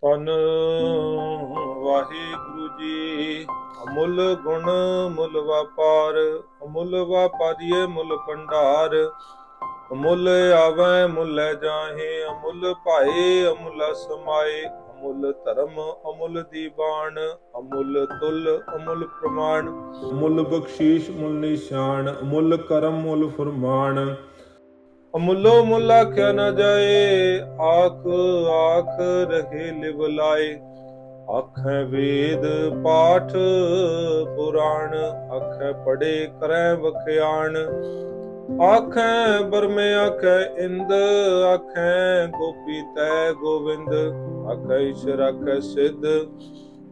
ਧੰਨ ਵਾਹਿਗੁਰੂ ਜੀ। ਅਮੁੱਲ ਗੁਣ ਮੁੱਲ ਵਪਾਰ, ਅਮੁੱਲ ਵਪਾਰੀਏ ਮੁੱਲ ਭੰਡਾਰ। ਅਮੁੱਲ ਆਵੈ ਮੁੱਲ ਜਾਹੇ, ਅਮੁੱਲ ਭਾਏ ਅਮੁੱਲ ਸਮਾਏ। ਅਮੁੱਲ ਧਰਮ ਅਮੁੱਲ ਦੀਵਾਨ, ਅਮੁੱਲ ਤੁਲ ਅਮੁੱਲ ਪ੍ਰਮਾਣ। ਅਮੁੱਲ ਬਖਸ਼ੀਸ਼ ਮੁੱਲ ਨਿਸ਼ਾਨ, ਅਮੁੱਲ ਕਰਮ ਮੁੱਲ ਫਰਮਾਨ। ਅਮੁੱਲੋ ਮੁੱਲ ਆਖਿਆ ਨਾ ਜਾਏ, ਆਖ ਆਖ ਰਹੇ ਲਿਵ ਲਾਏ। ਆਖੈ ਵੇਦ ਪਾਠ ਪੁਰਾਣ, ਆਖੈ ਪੜੇ ਕਰੈ ਵਖਿਆਣ। ਆਖੈ ਬਰਮੇ ਆਖੈ ਇੰਦ, ਆਖੈ ਗੋਪੀ ਤੈ ਗੋਵਿੰਦ। ਆਖੈ ਈਸ਼ਰ ਆਖੈ ਸਿੱਧ,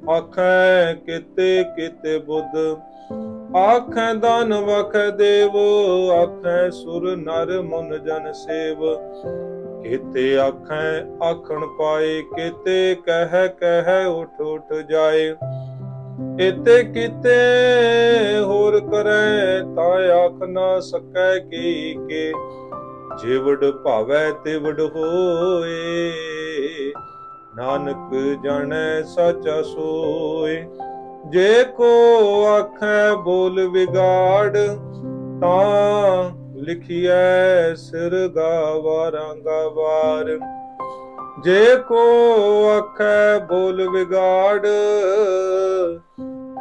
ਆਖੈ ਕੀਤੇ ਕੀਤੇ ਬੁੱਧ। ਆਖੈ ਦਾਨਵ ਆਖੈ ਦੇਵ, ਆਖੈ ਸੁਰ ਨਰ ਮੁਨ ਜਨ ਸੇਵ। ਕੀਤੇ ਆਖੈ ਆਖਣ ਪਾਏ, ਕੀਤੇ ਕਹਿ ਕਹਿ ਉਠ ਉਠ ਜਾਏ। ਇਤੇ ਕੀਤੇ ਹੋਰ ਕਰੈ, ਤਾ ਆਖ ਨਾ ਸਕੈ ਕੀ ਕੇ। ਜਿਵੜ ਭਾਵੈ ਤਿਵੜ ਹੋਏ, ਨਾਨਕ ਜਾਣੈ ਸਾਚਾ ਸੋਏ। ਜੇ ਕੋ ਆਖੈ ਬੋਲ ਵਿਗਾੜ, ਤਾਂ ਲਿਖੀਐ ਸਿਰ ਗਾਵਾਰਾਂ ਗਾਵਾਰ। ਜੇ ਕੋ ਆਖੈ ਬੋਲ ਵਿਗਾੜ,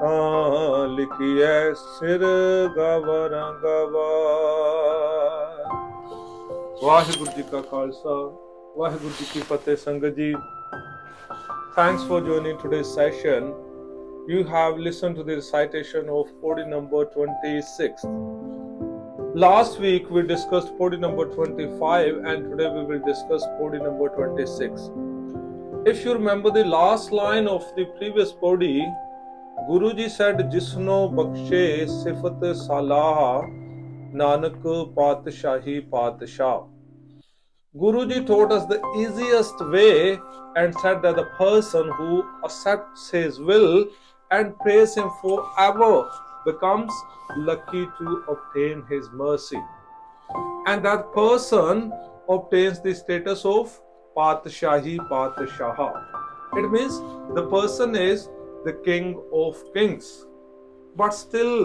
ਤਾਂ ਲਿਖੀਐ ਸਿਰ ਗਾਵਾਰਾਂ ਗਾਵਾਰ। ਵਾਹਿਗੁਰੂ ਜੀ ਕਾ ਖਾਲਸਾ, ਵਾਹਿਗੁਰੂ ਜੀ ਕੀ ਫਤਿਹ। ਸੰਗਤ ਜੀ, thanks for joining today's session. You have listened to the recitation of Pauri number 26. Last week we discussed Pauri number 25 and today we will discuss Pauri number 26. If you remember the last line of the previous Pauri, Guruji said, Jisno bakshe sifat salah, Nanak Patshahi Patshah. Guruji taught us the easiest way and said that the person who accepts his will and prays him forever becomes lucky to obtain his mercy. And that person obtains the status of Patshahi Patshah. It means the person is the king of kings. But still,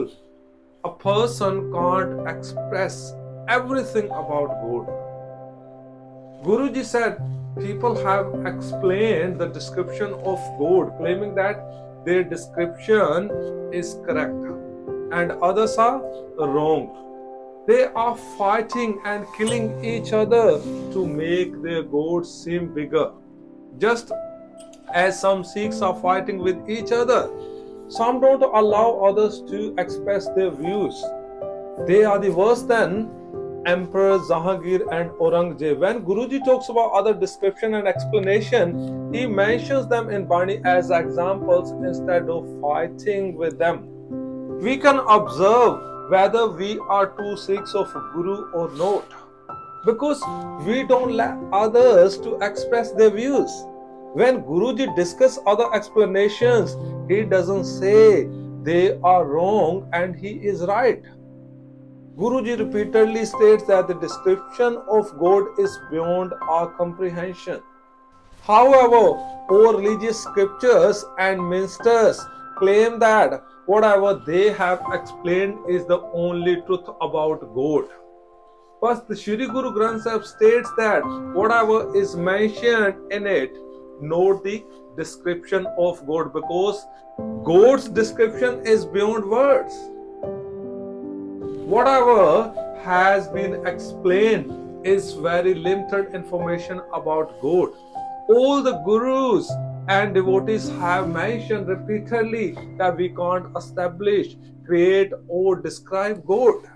a person can't express everything about God. Guruji said people have explained the description of God, claiming that their description is correct and others are wrong. They are fighting and killing each other to make their gods seem bigger, just as some Sikhs are fighting with each other. Some don't allow others to express their views. They are the worse than Emperor Jahangir and Aurangzeb. When Guruji talks about other description and explanation, he mentions them in Bani as examples instead of fighting with them. We can observe whether we are true Sikhs of Guru or not, because we don't let others to express their views. When Guruji discusses other explanations, he doesn't say they are wrong and he is right. Guruji repeatedly states that the description of God is beyond our comprehension. However, our religious scriptures and ministers claim that whatever they have explained is the only truth about God. But the Shri Guru Granth Sahib states that whatever is mentioned in it, not the description of God, because God's description is beyond words. Whatever has been explained is very limited information about God. All the gurus and devotees have mentioned repeatedly that we can't establish, create or describe God.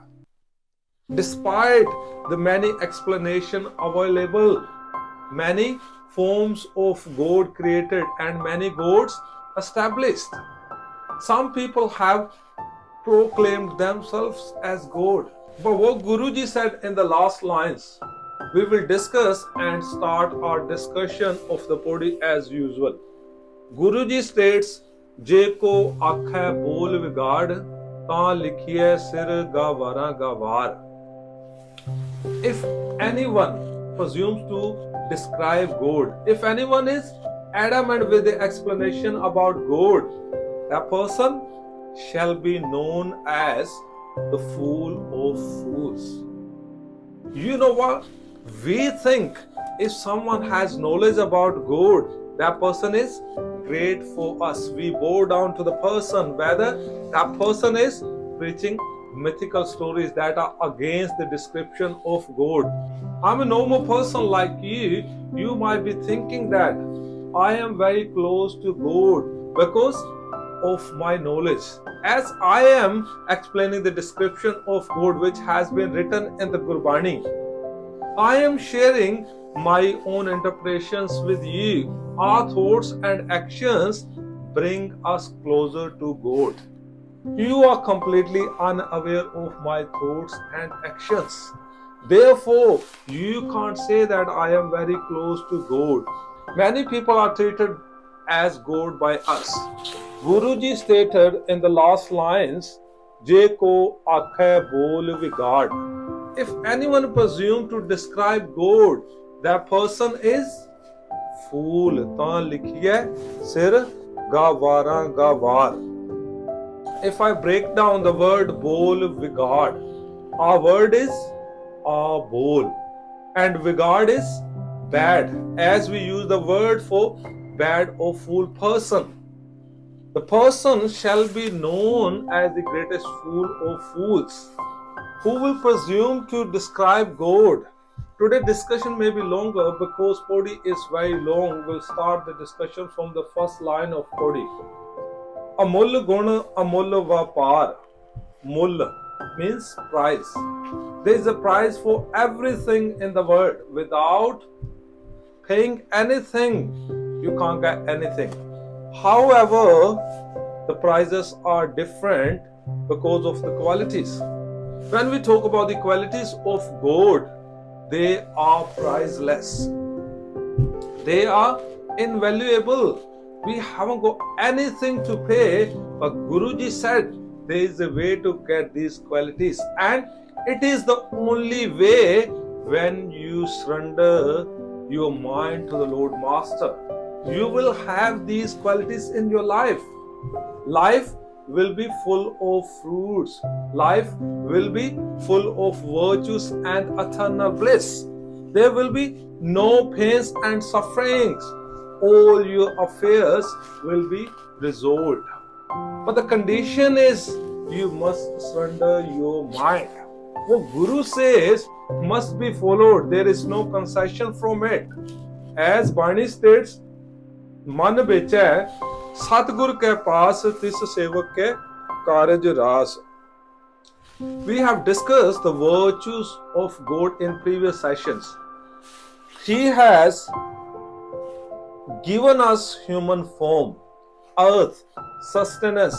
Despite the many explanations available, many forms of God created and many gods established. Some people have proclaimed themselves as God. But what Guruji said in the last lines, we will discuss and start our discussion of the Pauri as usual. Guruji states, Je ko akhai bol vigad, ta likhiye sir gavara gavar. If anyone presumes to describe God, if anyone is adamant with the explanation about God, that person shall be known as the fool of fools. You know what? We think if someone has knowledge about God, that person is great for us. We bow down to the person, whether that person is preaching mythical stories that are against the description of God. I'm a normal person like you. You might be thinking that I am very close to God because of my knowledge. As I am explaining the description of God which has been written in the Gurbani, I am sharing my own interpretations with you. Our thoughts and actions bring us closer to God. You are completely unaware of my thoughts and actions. Therefore, you can't say that I am very close to God. Many people are treated as God by us. Guruji stated in the last lines, Je ko aakhe bol vigad. If anyone presumes to describe God, that person is fool. Taan likhiye sir gawara gawar. If I break down the word bol vigad, our word is a bol, and vigad is bad, as we use the word for bad or fool person. The person shall be known as the greatest fool of fools. Who will presume to describe God? Today's discussion may be longer because Pauri is very long. We'll start the discussion from the first line of Pauri. Amull gun amull vapar. Mull means price. There is a price for everything in the world. Without paying anything, you can't get anything. However, the prices are different because of the qualities. When we talk about the qualities of God, they are priceless. They are invaluable. We haven't got anything to pay, but Guruji said there is a way to get these qualities, and it is the only way when you surrender your mind to the Lord Master. You will have these qualities in your life. Life will be full of fruits. Life will be full of virtues and eternal bliss. There will be no pains and sufferings. All your affairs will be resolved. But the condition is you must surrender your mind. What Guru says must be followed. There is no concession from it. As Bani states, मन बेचै सतगुर के पास तिस सेवक के कारज रास. We have discussed the virtues of God in previous sessions. He has given us human form, earth, sustenance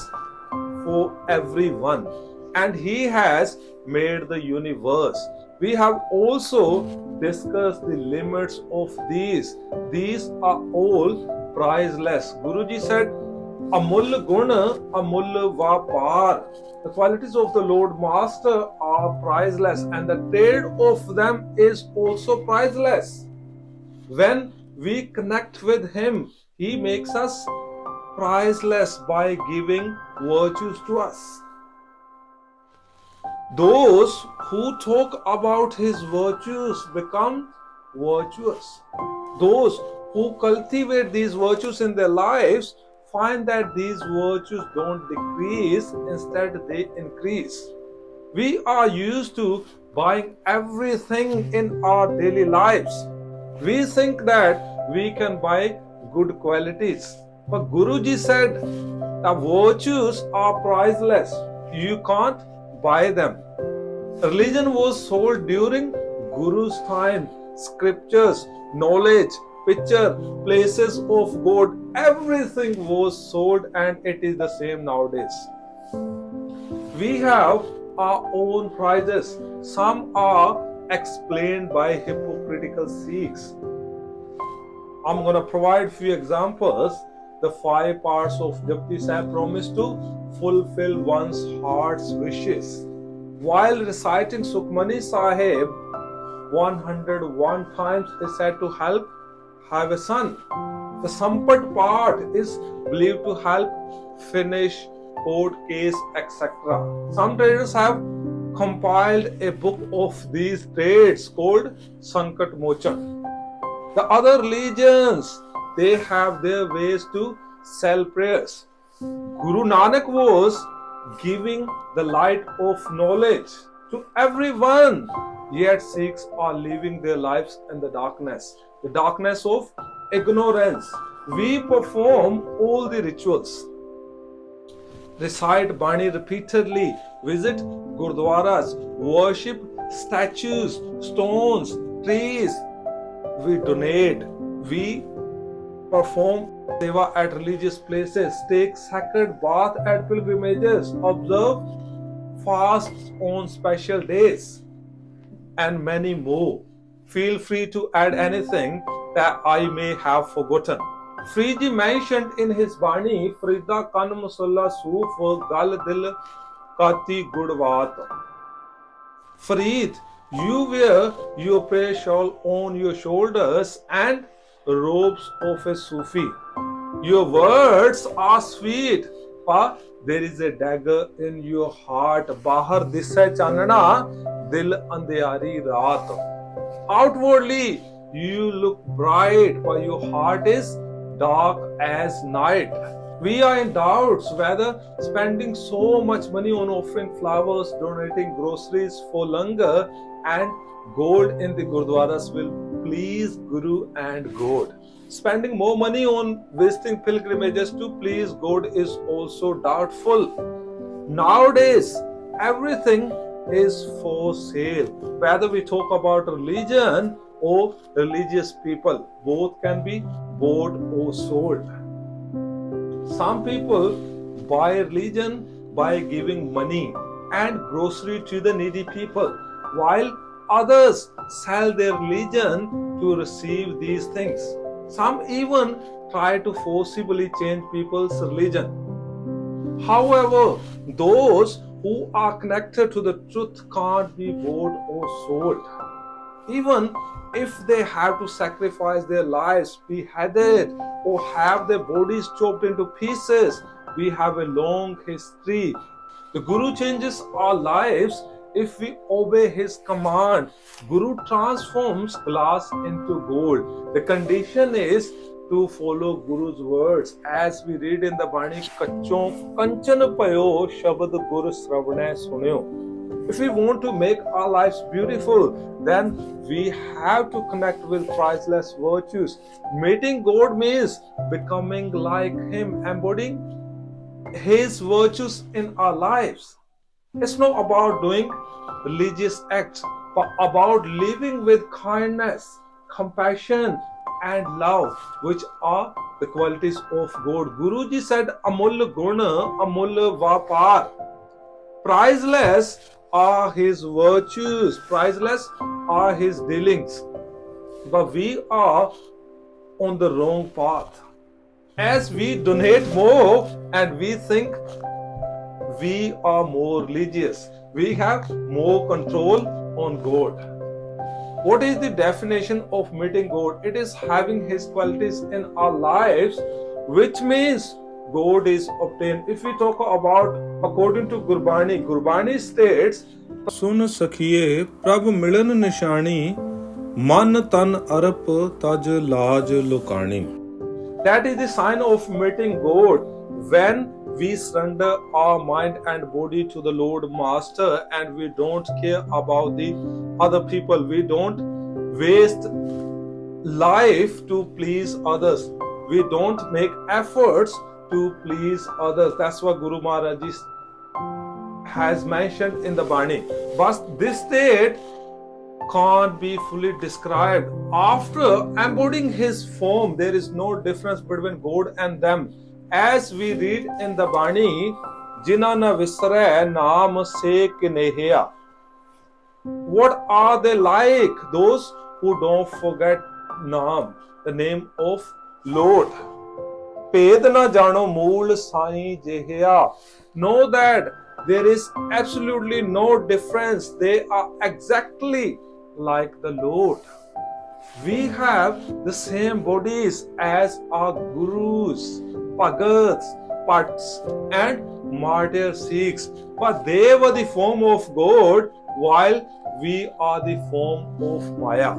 for everyone, and He has made the universe. We have also discussed the limits of these. These are all priceless. Guruji said, Amull guna, amull vapar. The qualities of the Lord Master are priceless, and the trade of them is also priceless. When we connect with Him, He makes us priceless by giving virtues to us. Those who talk about His virtues become virtuous. Those who cultivate these virtues in their lives find that these virtues don't decrease, instead they increase. We are used to buying everything in our daily lives. We think that we can buy good qualities. But Guruji said the virtues are priceless. You can't buy them. Religion was sold during Guru's time. Scriptures, knowledge, picture, places of God, everything was sold, and it is the same nowadays. We have our own prices. Some are explained by hypocritical Sikhs. I'm going to provide few examples. The 5 parts of Japji Sahib promise to fulfill one's heart's wishes. While reciting Sukhmani Sahib 101 times is said to help have a son. The Sampat part is believed to help finish court case, etc. Some traders have compiled a book of these trades called Sankat Mochan. The other religions, they have their ways to sell prayers. Guru Nanak was giving the light of knowledge to everyone, yet Sikhs are living their lives in the darkness of ignorance. We perform all the rituals, recite Bani repeatedly, visit Gurdwaras, worship statues, stones, trees. We donate, we perform seva at religious places, take sacred bath at pilgrimages, observe fasts on special days, and many more. Feel free to add anything that I may have forgotten. Friji mentioned in his Bani, Frida kan musalla soof gal dil kati gudvat. Farid, you wear your prayer shawl on your shoulders and robes of a Sufi. Your words are sweet, but there is a dagger in your heart. Bahar disse chanana, dil andhyari raat. Outwardly, you look bright, but your heart is dark as night. We are in doubts whether spending so much money on offering flowers, donating groceries for langar, and gold in the gurdwaras will please Guru and God. Spending more money on visiting pilgrimages to please God is also doubtful. Nowadays, everything is for sale. Whether we talk about religion or religious people, both can be bought or sold. Some people buy religion by giving money and grocery to the needy people, while others sell their religion to receive these things. Some even try to forcibly change people's religion. However, those who are connected to the truth can't be bought or sold. Even if they have to sacrifice their lives, beheaded, or have their bodies chopped into pieces, we have a long history. The Guru changes our lives if we obey his command. Guru transforms glass into gold. The condition is to follow Guru's words, as we read in the Bani, Kachon Kanchan Payo Shabad Gur Sravane Sunyo. If we want to make our lives beautiful, then we have to connect with priceless virtues. Meeting God means becoming like him, embodying his virtues in our lives. It's not about doing religious acts, but about living with kindness, compassion, and love, which are the qualities of God. Guruji said, Amul Guna, Amul Vapar. Priceless are his virtues, priceless are his dealings. But we are on the wrong path. As we donate more and we think we are more religious, we have more control on God. What is the definition of meeting God? It is having his qualities in our lives, which means God is obtained. If we talk about according to Gurbani, Gurbani states, Sun sakhiye prabh milan nishani, man tan arap taj laaj lokani. That is the sign of meeting God, when we surrender our mind and body to the Lord Master and we don't care about the other people. We don't waste life to please others. We don't make efforts to please others. That's what Guru Maharaj has mentioned in the Bani. But this state can't be fully described. After embodying his form, there is no difference between God and them. As we read in the Bani, Jina na visare naam se kinehya. What are they like? Those who don't forget Naam, the name of Lord. Ped na jano mool sai jehya. Know that there is absolutely no difference. They are exactly like the Lord. We have the same bodies as our gurus, Bhagats, Pats, and martyr Sikhs, but they were the form of God while we are the form of Maya.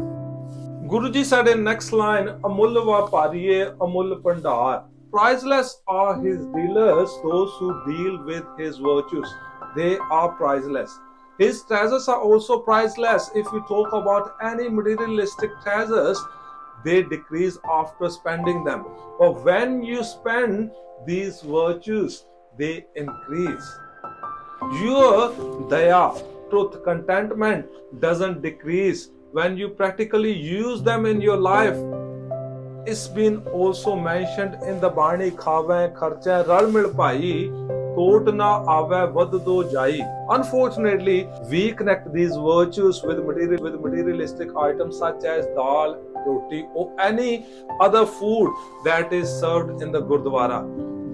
Guruji said in next line, Amul Vapariye Amul Pandar. Priceless are his dealers, those who deal with his virtues. They are priceless. His treasures are also priceless. If we talk about any materialistic treasures, they decrease after spending them. But when you spend these virtues, they increase. Your daya, truth, contentment doesn't decrease when you practically use them in your life. It's been also mentioned in the Bani Khave Kharche Ral Mil Pai Tot Na Ave Vad Do Jai. Unfortunately, we connect these virtues with materialistic items such as dal, roti, or any other food that is served in the Gurdwara.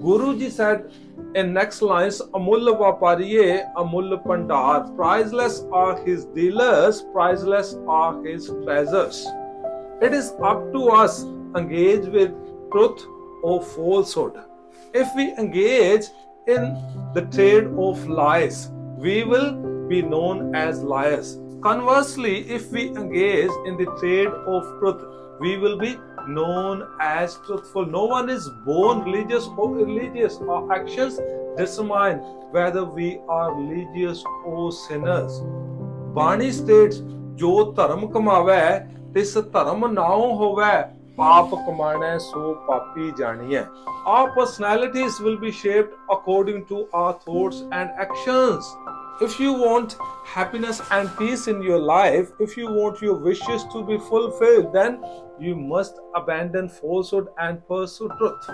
Guruji said in next lines, Amul Vapariye Amul Pandar. Priceless are his dealers, priceless are his treasures. It is up to us engage with truth or falsehood. If we engage in the trade of lies, we will be known as liars. Conversely, if we engage in the trade of truth, we will be known as truthful. No one is born religious or irreligious. Our actions determine whether we are religious or sinners. Bani states, जो धर्म कमावे तिस धर्म नाओ होवे पाप कमाने सो पापी जानिए. Our personalities will be shaped according to our thoughts and actions. If you want happiness and peace in your life, if you want your wishes to be fulfilled, then you must abandon falsehood and pursue truth.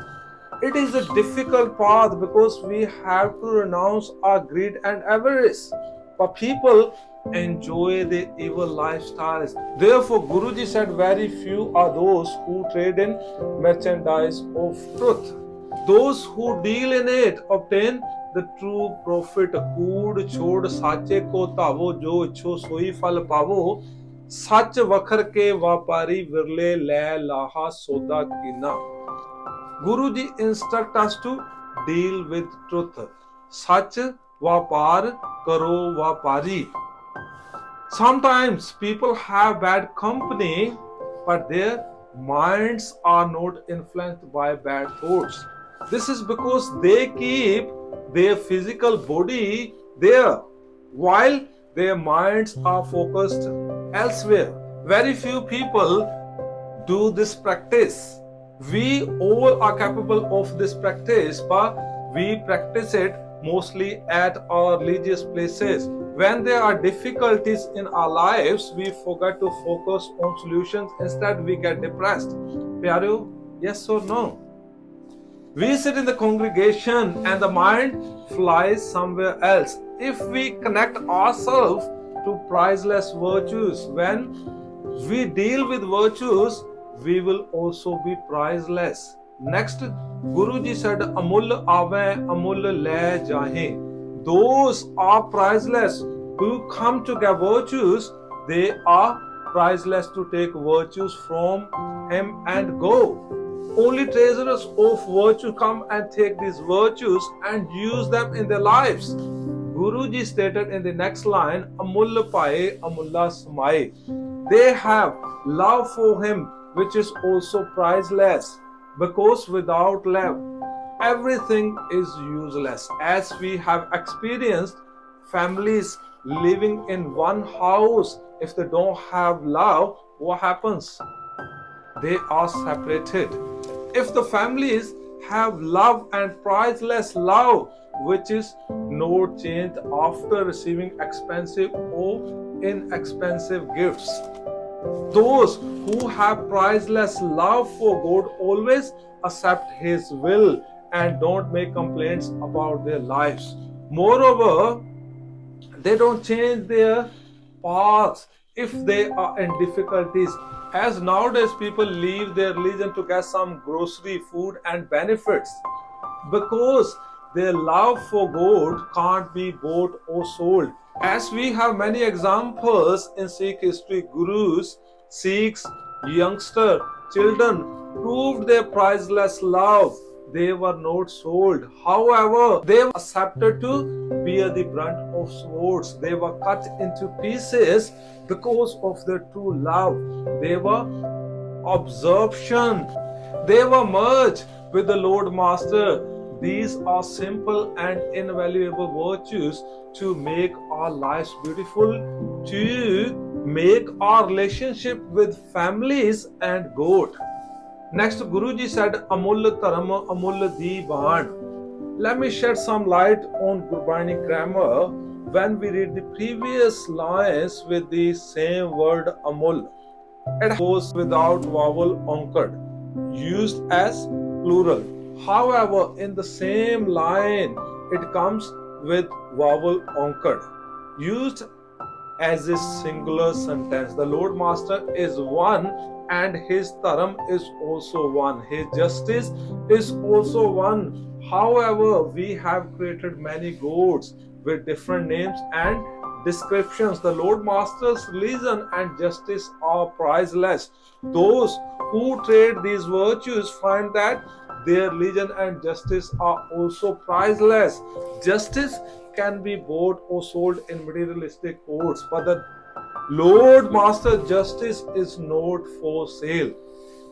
It is a difficult path because we have to renounce our greed and avarice. But people enjoy the evil lifestyles. Therefore, Guruji said, very few are those who trade in merchandise of truth. Those who deal in it obtain the true profit. कूड़ छोड़ साचे को तावो जो इच्छो सोई फल पावो. सच वखर के व्यापारी विरले ले लाहा सौदा कीना. Guruji instruct us to deal with truth. Sach vapar karo vapari. Sometimes people have bad company, but their minds are not influenced by bad thoughts. This is because they keep their physical body there, while their minds are focused elsewhere. Very few people do this practice. We all are capable of this practice, but we practice it mostly at our religious places. When there are difficulties in our lives, we forget to focus on solutions. Instead, we get depressed. Pyareo, yes or no? We sit in the congregation and the mind flies somewhere else. If we connect ourselves to priceless virtues, when we deal with virtues, we will also be priceless. Next, Guruji said, Amul Ave Amul Le Jahe. Those are priceless who come to get virtues. They are priceless to take virtues from him and go. Only treasurers of virtue come and take these virtues and use them in their lives. Guruji stated in the next line, Amul Paye Amulla Samaye. They have love for him, which is also priceless, because without love, everything is useless. As we have experienced, families living in one house, if they don't have love, what happens? They are separated. If the families have love and priceless love, which is not changed after receiving expensive or inexpensive gifts. Those who have priceless love for God always accept His will and don't make complaints about their lives. Moreover, they don't change their paths if they are in difficulties. As nowadays people leave their religion to get some grocery, food and benefits, because their love for God can't be bought or sold. As we have many examples in Sikh history, gurus, Sikhs youngster, children proved their priceless love. They were not sold. However, they were accepted to bear the brunt of swords. They were cut into pieces because of their true love. They were absorption. They were merged with the Lord Master. These are simple and invaluable virtues to make our lives beautiful, to make our relationship with families and God. Next, Guruji said, Amul Dharam, Amul Diban. Let me shed some light on Gurbani grammar when we read the previous lines with the same word Amul. It goes without vowel anchored, used as plural. However, in the same line, it comes with vowel anchored, used as a singular sentence. The Lord Master is one and his dharam is also one. His justice is also one. However, we have created many gods with different names and descriptions. The Lord Master's religion and justice are priceless. Those who trade these virtues find that their religion and justice are also priceless. Justice can be bought or sold in materialistic courts, but the Lord Master justice is not for sale.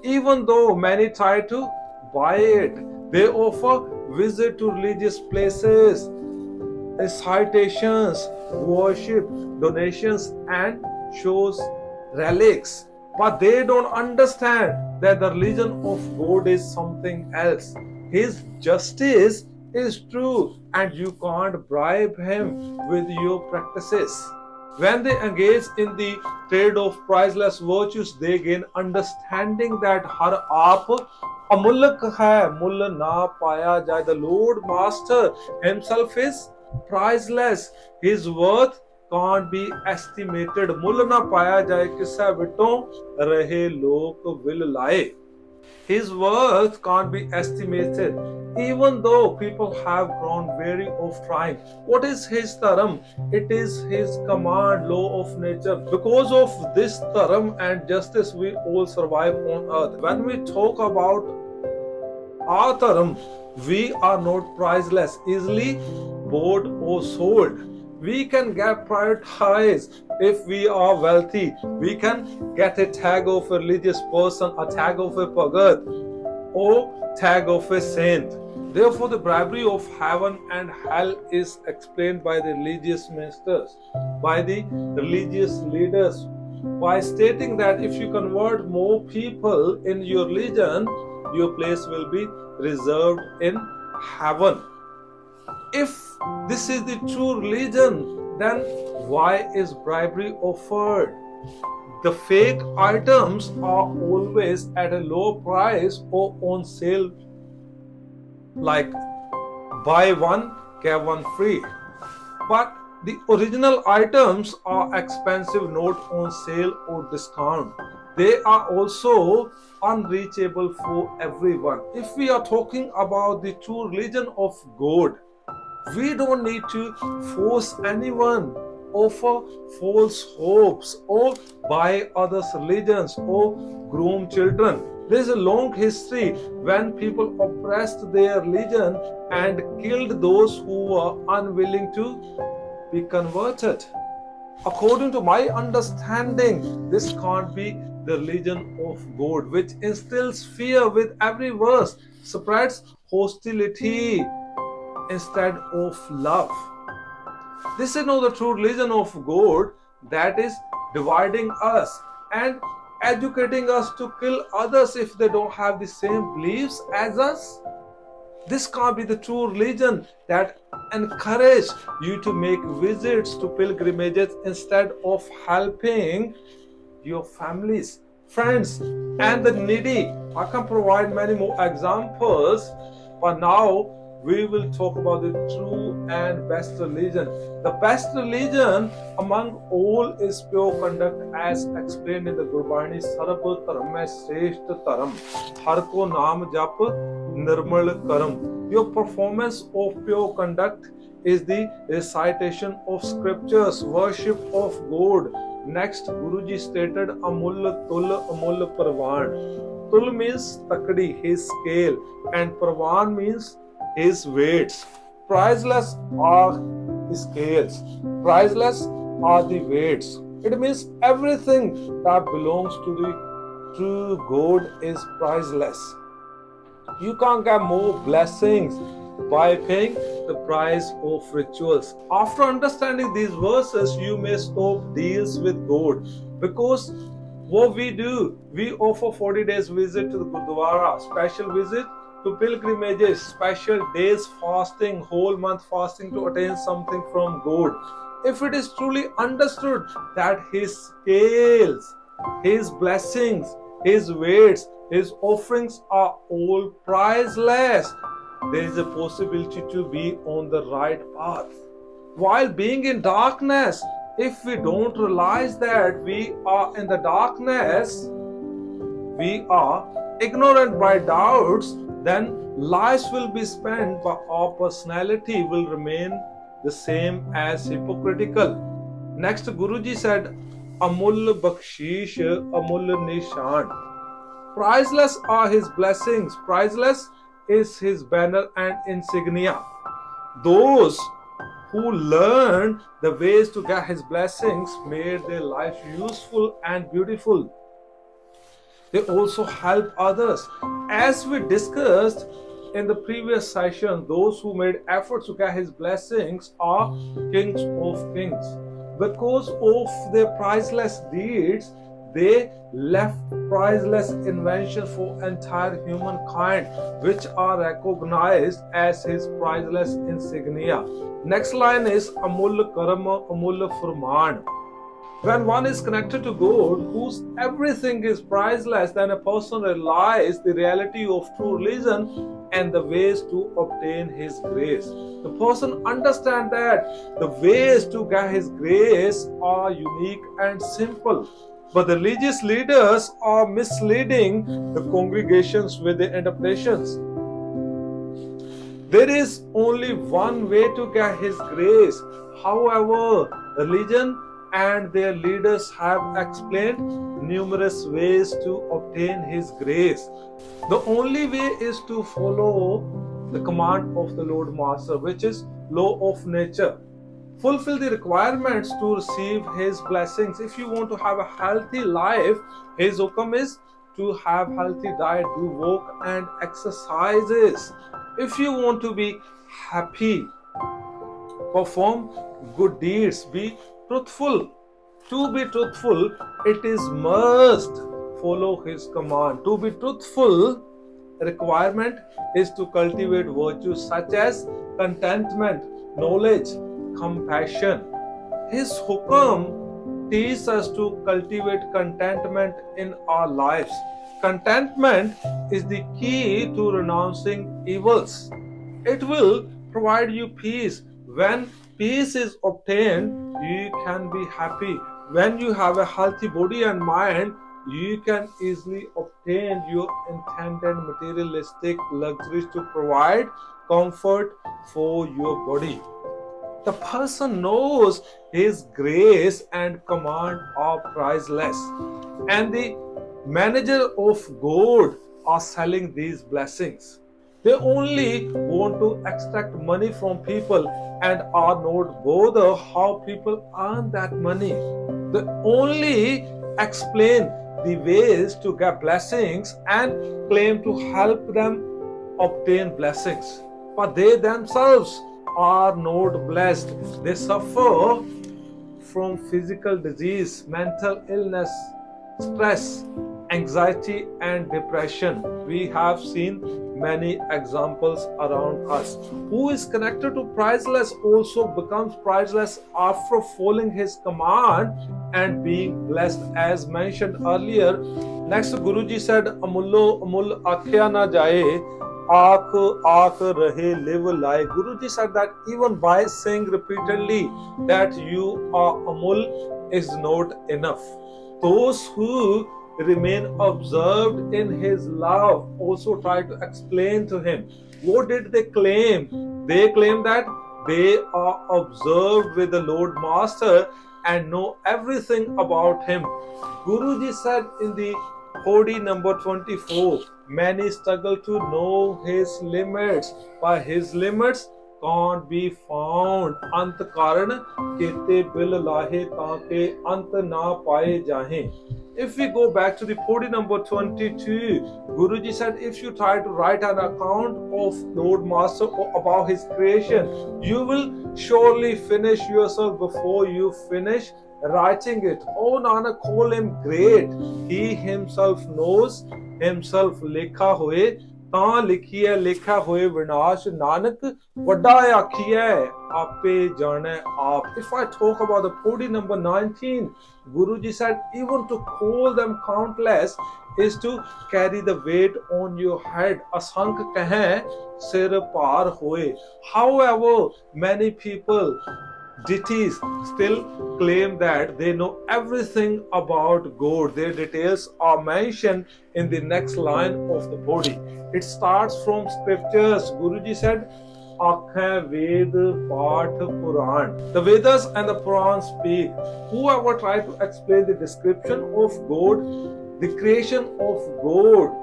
Even though many try to buy it, they offer visit to religious places, recitations, worship, donations, and shows relics. But they don't understand that the religion of God is something else. His justice is true, and you can't bribe him with your practices. When they engage in the trade of priceless virtues, they gain understanding that har aap amulk hai, mull na paya jai. The Lord Master himself is priceless. His worth can't be estimated. Mull na paya jai, kissa vitton rahe lok will lie. His worth can't be estimated, even though people have grown weary of trying. What is his dharam? It is his command, law of nature. Because of this dharam and justice, we all survive on earth. When we talk about our dharam, we are not priceless, easily bought or sold. We can get prioritized if we are wealthy. We can get a tag of a religious person, a tag of a pagat, or tag of a saint. Therefore, the bribery of heaven and hell is explained by the religious ministers, by the religious leaders, by stating that if you convert more people in your religion, your place will be reserved in heaven. If this is the true religion, then why is bribery offered? The fake items are always at a low price or on sale, like buy one, get one free. But the original items are expensive, not on sale or discount. They are also unreachable for everyone. If we are talking about the true religion of God, we don't need to force anyone, offer false hopes, or buy others' religions, or groom children. There is a long history when people oppressed their religion and killed those who were unwilling to be converted. According to my understanding, this can't be the religion of God, which instills fear with every verse, spreads hostility instead of love. This is not the true religion of God, that is dividing us and educating us to kill others if they don't have the same beliefs as us. This can't be the true religion that encourage you to make visits to pilgrimages instead of helping your families, friends, and the needy. I can provide many more examples, but now we will talk about the true and best religion. The best religion among all is pure conduct, as explained in the Gurbani. Sarab dharam mein shreshth dharam, har ko naam jap nirmal karam. Your performance of pure conduct is the recitation of scriptures, worship of God, Next, Guruji stated Amul Tul Amul Parvan. Tul means takdi, his scale, and Parvan means his weights. Priceless are the scales, priceless are the weights. It means everything that belongs to the true God is priceless. You can't get more blessings by paying the price of rituals. After understanding these verses, you may stop deals with God, because what we do, we offer 40 days visit to the Gurdwara, special visit to pilgrimages, special days fasting, whole month fasting to attain something from God. If it is truly understood that His scales, His blessings, His weights, His offerings are all priceless, there is a possibility to be on the right path. While being in darkness, if we don't realize that we are in the darkness, we are ignorant by doubts, then lives will be spent, but our personality will remain the same as hypocritical. Next, Guruji said, Amul Bakshish, Amul Nishan. Priceless are his blessings, priceless is his banner and insignia. Those who learned the ways to get his blessings made their lives useful and beautiful. They also help others. As we discussed in the previous session, those who made efforts to get his blessings are kings of kings. Because of their priceless deeds, they left priceless inventions for entire humankind, which are recognized as his priceless insignia. Next line is Amul Karma Amul Furman. When one is connected to God, whose everything is priceless, then a person realizes the reality of true religion and the ways to obtain His grace. The person understands that the ways to get His grace are unique and simple. But the religious leaders are misleading the congregations with their interpretations. There is only one way to get His grace. However, religion and their leaders have explained numerous ways to obtain His grace. The only way is to follow the command of the Lord Master, which is law of nature. Fulfill the requirements to receive His blessings. If you want to have a healthy life, His hukam is to have healthy diet, do walk and exercises. If you want to be happy, perform good deeds, be truthful. To be truthful, it is must follow His command. To be truthful, requirement is to cultivate virtues such as contentment, knowledge, compassion. His hukam teaches us to cultivate contentment in our lives. Contentment is the key to renouncing evils. It will provide you peace. When peace is obtained, you can be happy. When you have a healthy body and mind, you can easily obtain your intended materialistic luxuries to provide comfort for your body. The person knows His grace and command are priceless, and the manager of God are selling these blessings. They only want to extract money from people and are not bothered how people earn that money. They only explain the ways to get blessings and claim to help them obtain blessings. But they themselves are not blessed. They suffer from physical disease, mental illness, stress, anxiety and depression. We have seen many examples around us. Who is connected to priceless also becomes priceless after following His command and being blessed, as mentioned earlier. Next, Guruji said, Amullo Amul Akhya na jaye, Aakh Aakh Rahe live lie. Guruji said that even by saying repeatedly that you are Amul is not enough. Those who remain observed in His love also try to explain to Him. What did they claim? They claim that they are observed with the Lord Master and know everything about him. Guruji said in the Pauri number 24, many struggle to know his limits, but his limits can't be found. अंत कारण केते bill लाहे ताके अंत ना पाए जाहें. If we go back to the Pauri number 22, Guruji said, if you try to write an account of Lord Master about his creation, you will surely finish yourself before you finish writing it. Oh Nanak, call him great. He himself knows himself. Lekha hoye ਤਾਂ ਲਿਖੀਐ ਲੇਖਾ ਹੋਏ ਵਿਨਾਸ਼ ਨਾਨਕ ਵੱਡਾ ਆਖੀਐ ਆਪੇ ਜਾਣੈ ਆਪ. If I talk about the Pauri number 19, Guruji said even to call them countless is to carry the weight on your head. ਅਸੰਖ ਕਹੈ ਸਿਰ ਭਾਰ ਹੋਏ. However, many people deities still claim that they know everything about God. Their details are mentioned in the next line of the body. It starts from scriptures. Guruji said, Akha Ved Path Puran. The Vedas and the Purans speak. Whoever tries to explain the description of God, the creation of God,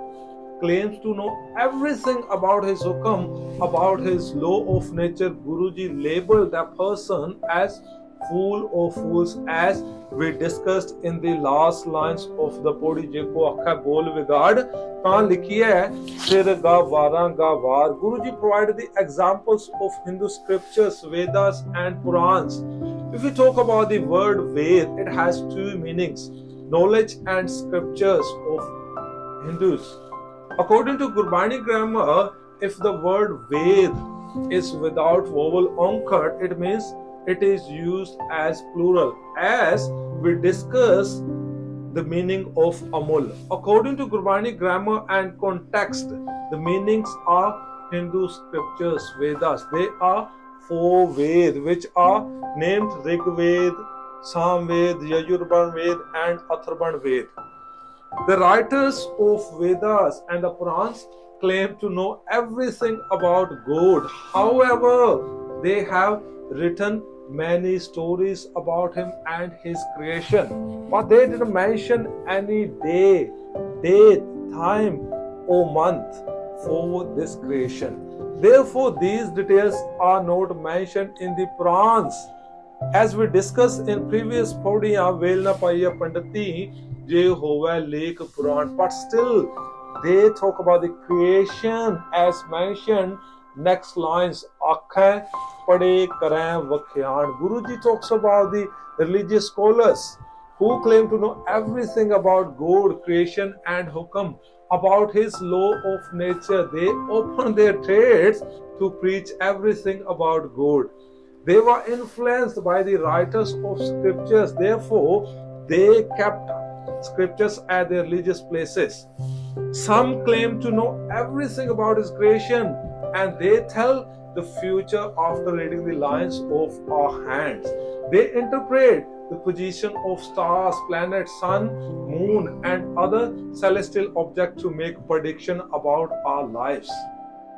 claims to know everything about his hukam, about his law of nature. Guruji labeled that person as fool or fools, as we discussed in the last lines of the Pauri. Jeko akha bol vigad ਤਾਂ ਲਿਖੀਐ ਸਿਰ ਗਾ ਵਾਰਾਂ ਗਾ ਵਾਰ. Guruji provided the examples of Hindu scriptures, Vedas and Purans. If we talk about the word Ved, it has two meanings: knowledge and scriptures of Hindus. According to Gurbani grammar, if the word Ved is without vowel anchored, it means it is used as plural, as we discuss the meaning of Amul. According to Gurbani grammar and context, the meanings are Hindu scriptures, Vedas. They are four Ved, which are named Rig Ved, Sam Ved, Yajurban Ved and Atharvan Ved. The writers of Vedas and the Purans claim to know everything about God. However, they have written many stories about him and his creation, but they didn't mention any day, date, time or month for this creation. Therefore, these details are not mentioned in the Purans. As we discussed in previous Paudiya, Velna Paiya Pandati, Je Hova Lake Puran, but still they talk about the creation as mentioned. Next lines, Akha Pade Karan Vakhyan. Guruji talks about the religious scholars who claim to know everything about God, creation and hukam, about his law of nature. They open their trades to preach everything about God. They were influenced by the writers of scriptures. Therefore, they kept scriptures at their religious places. Some claim to know everything about his creation, and they tell the future after reading the lines of our hands. They interpret the position of stars, planets, sun, moon, and other celestial objects to make prediction about our lives.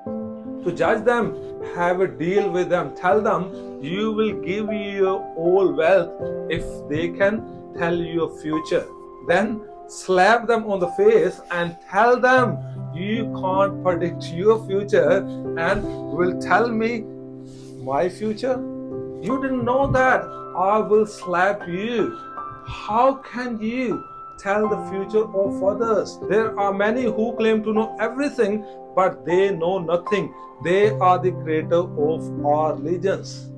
To judge them, have a deal with them, tell them you will give you all wealth if they can tell you your future. Then slap them on the face and tell them you can't predict your future and will tell me my future. You didn't know that. I will slap you. How can you tell the future of others? There are many who claim to know everything, but they know nothing. They are the creator of our religions.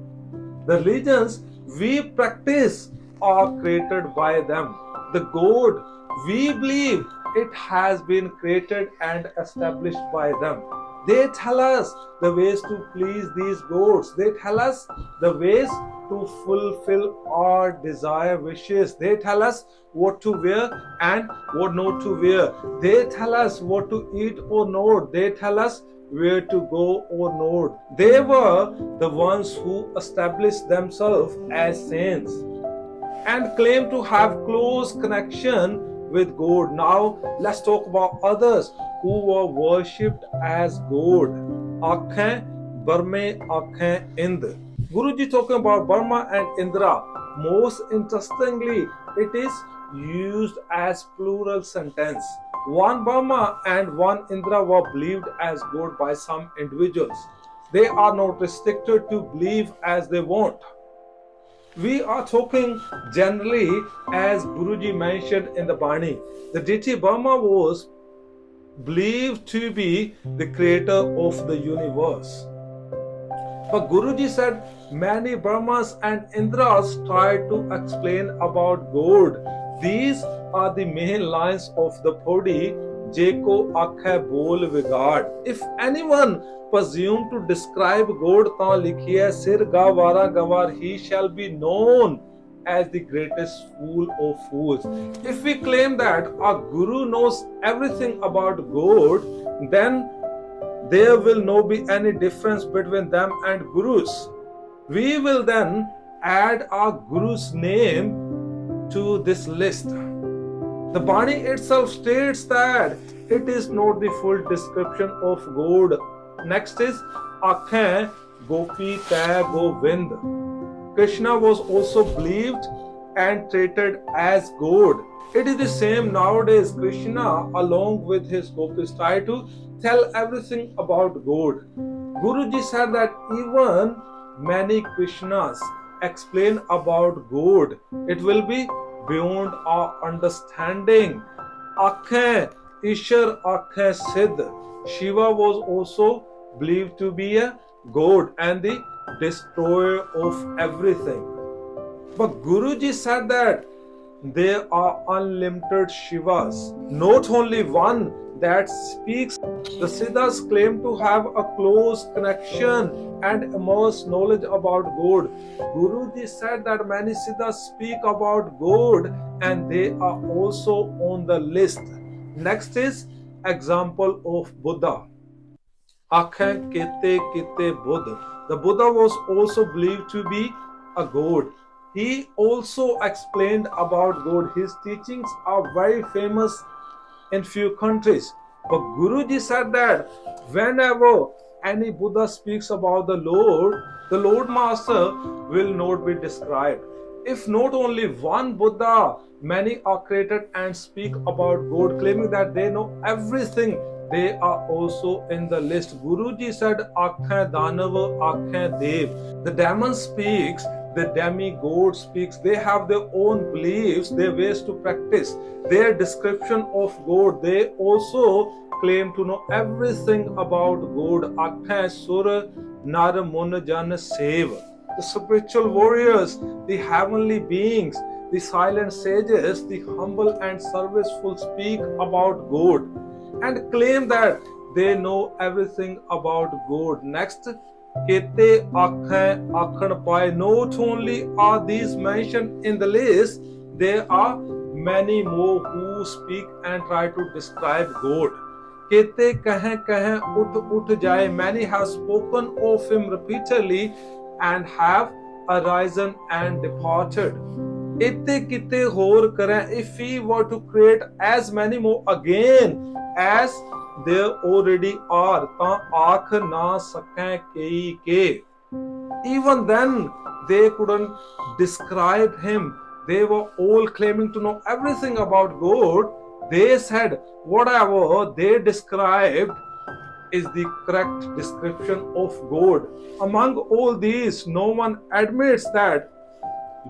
The religions we practice are created by them. The God we believe, it has been created and established by them. They tell us the ways to please these gods. They tell us the ways to fulfill our desire wishes. They tell us what to wear and what not to wear. They tell us what to eat or not. They tell us where to go or not. They were the ones who established themselves as saints and claim to have close connection with God. Now let's talk about others who were worshipped as God. Akhain, Burma, Akhain, Indra. Guruji talking about Burma and Indra. Most interestingly, it is used as plural sentence. One Brahma and one Indra were believed as God by some individuals. They are not restricted to believe as they want. We are talking generally, as Guruji mentioned in the Bani. The deity Brahma was believed to be the creator of the universe. But Guruji said many Brahmas and Indras tried to explain about God. These are the main lines of the Pauri, Jeko akhe bol vigad. If anyone presume to describe God, ta likhiye sir gawara gawar, he shall be known as the greatest fool of fools. If we claim that our Guru knows everything about God, then there will not be any difference between them and Gurus. We will then add our Guru's name to this list. The Bani itself states that it is not the full description of God. Next is Akhe Gopi Te Govind. Krishna was also believed and treated as God. It is the same nowadays. Krishna, along with his gopis, try to tell everything about God. Guruji said that even many Krishnas explain about God, it will be beyond our understanding. Akhe Ishar Akhe Siddh. Shiva was also believed to be a god and the destroyer of everything. But Guruji said that there are unlimited Shivas, not only one that speaks. The Siddhas claim to have a close connection and immense knowledge about God. Guruji said that many Siddhas speak about God and they are also on the list. Next is example of Buddha. Akhe Kete Kete Buddha. The Buddha was also believed to be a god. He also explained about God. His teachings are very famous in few countries. But Guruji said that whenever any Buddha speaks about the Lord Master will not be described. If not only one Buddha, many are created and speak about God, claiming that they know everything. They are also in the list. Guruji said, Akhe Danava, Akhe Dev. The demon speaks, the demigod speaks. They have their own beliefs, their ways to practice, their description of God. They also claim to know everything about God. Akhe Sur Nar Mun Jan Sev. The spiritual warriors, the heavenly beings, the silent sages, the humble and serviceful speak about God and claim that they know everything about God. Next, Kete Akhe Akhan Pai. Not only are these mentioned in the list, there are many more who speak and try to describe God. Kete Kahe Kahe Ut Ut Jai. Many have spoken of him repeatedly and have arisen and departed. Ite kite hor kare. If we were to create as many more again as there already are, ta aakh na sake kei ke. Even then, they couldn't describe him. They were all claiming to know everything about God. They said whatever they described is the correct description of God. Among all these, no one admits that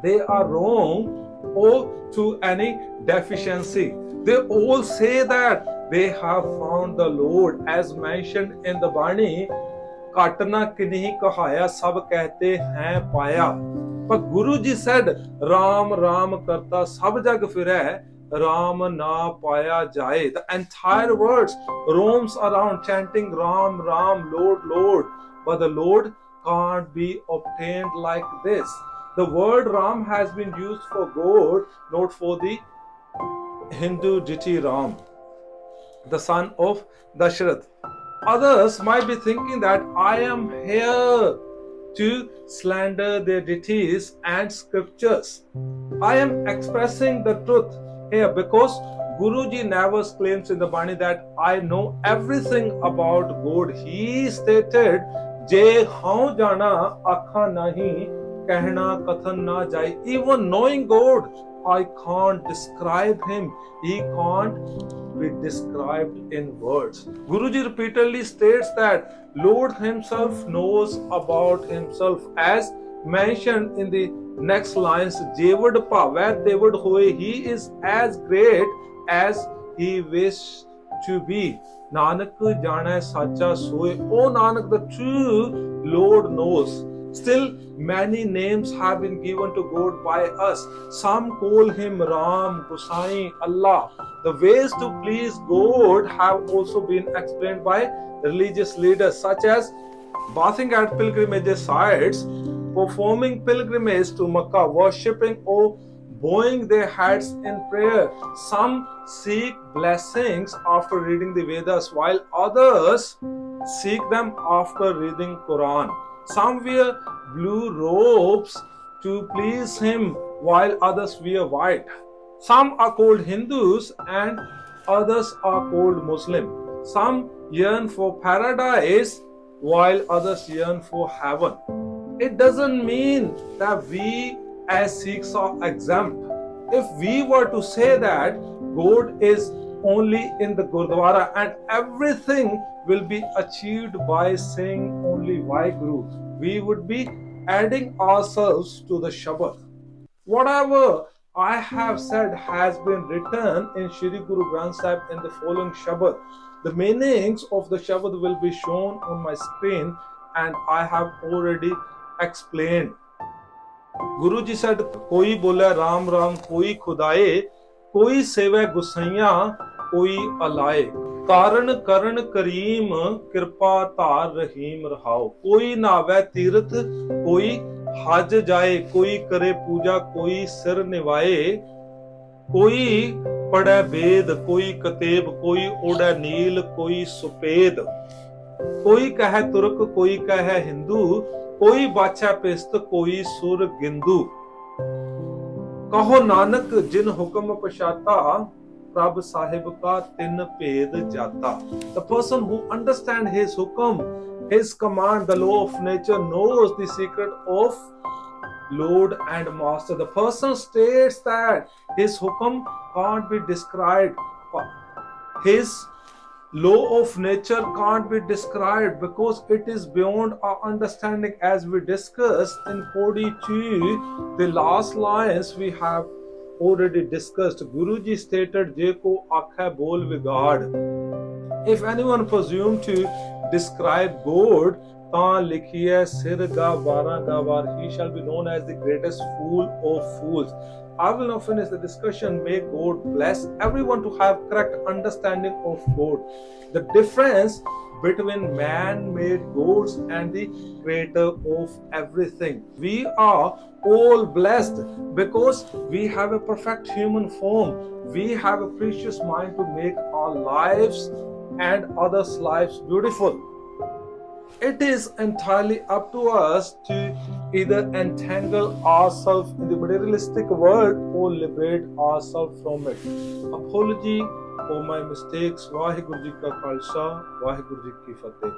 they are wrong or to any deficiency. They all say that they have found the Lord, as mentioned in the Bani. Katna kinhi kahaya, sab kehte hain paya. But Guruji said, Ram Ram karta sab jag fireh, Ram na paya jaye. The entire words roams around chanting Ram Ram, Lord Lord. But the Lord can't be obtained like this. The word Ram has been used for God, not for the Hindu deity Ram, the son of Dashrath. Others might be thinking that I am here to slander their deities and scriptures. I am expressing the truth here because Guruji never claims in the Bani that I know everything about God. He stated, Je hau jana akha nahi कहना कथन ना जाए. Even knowing God, I can't describe him. He can't be described in words. Guruji repeatedly states that Lord himself knows about himself, as mentioned in the next lines. Jewad pawe tewad hoye, he is as great as he wished to be. Nanak jana sacha soye. Oh Nanak, the true Lord knows. Still, many names have been given to God by us. Some call him Ram, Gosai, Allah. The ways to please God have also been explained by religious leaders, such as bathing at pilgrimage sites, performing pilgrimage to Makkah, worshipping or bowing their heads in prayer. Some seek blessings after reading the Vedas, while others seek them after reading Quran. Some wear blue robes to please him, while others wear white. Some are called Hindus and others are called Muslim. Some yearn for paradise while others yearn for heaven. It doesn't mean that we as Sikhs are exempt. If we were to say that God is only in the Gurdwara and everything will be achieved by saying only Vaheguru, we would be adding ourselves to the Shabad. Whatever I have said has been written in Shri Guru Granth Sahib in the following Shabad. The meanings of the Shabad will be shown on my screen and I have already explained. Guru Ji said, कोई बोले राम राम कोई खुदाए, कोई सेवे गुसैया कोई अलाए, कारण करण करीम कृपा तार रहीम रहाओ. कोई नावे तीर्थ कोई हज जाए, कोई करे पूजा कोई सिर निवाए, कोई पढ़े वेद कोई कतेब, कोई ओढ़े नील कोई सुपेद, कोई कहे तुर्क कोई कहे हिंदू, कोई बाछा पिस्त कोई सुर गिंदू. कहो नानक जिन हुक्म पछाता, प्रभ साहिब का तिन भेद जाता. The person who understands his hukam, his command, the law of nature, knows the secret of Lord and Master. The person states that his hukam can't be described. His law of nature can't be described because it is beyond our understanding, as we discussed in Pauri 2. The last lines we have already discussed. Guruji stated, Je ko aakhe bol vigad. If anyone presume to describe God, taan likhiye sir ga bara ga var, he shall be known as the greatest fool of fools. I will now finish the discussion. May God bless everyone to have correct understanding of God. The difference between man-made gods and the creator of everything. We are all blessed because we have a perfect human form. We have a precious mind to make our lives and others' lives beautiful. It is entirely up to us to either entangle ourselves in the materialistic world or liberate ourselves from it. Apology for my mistakes. Vaheguru Ji Ka Khalsa, Vaheguru Ji Ki Fateh.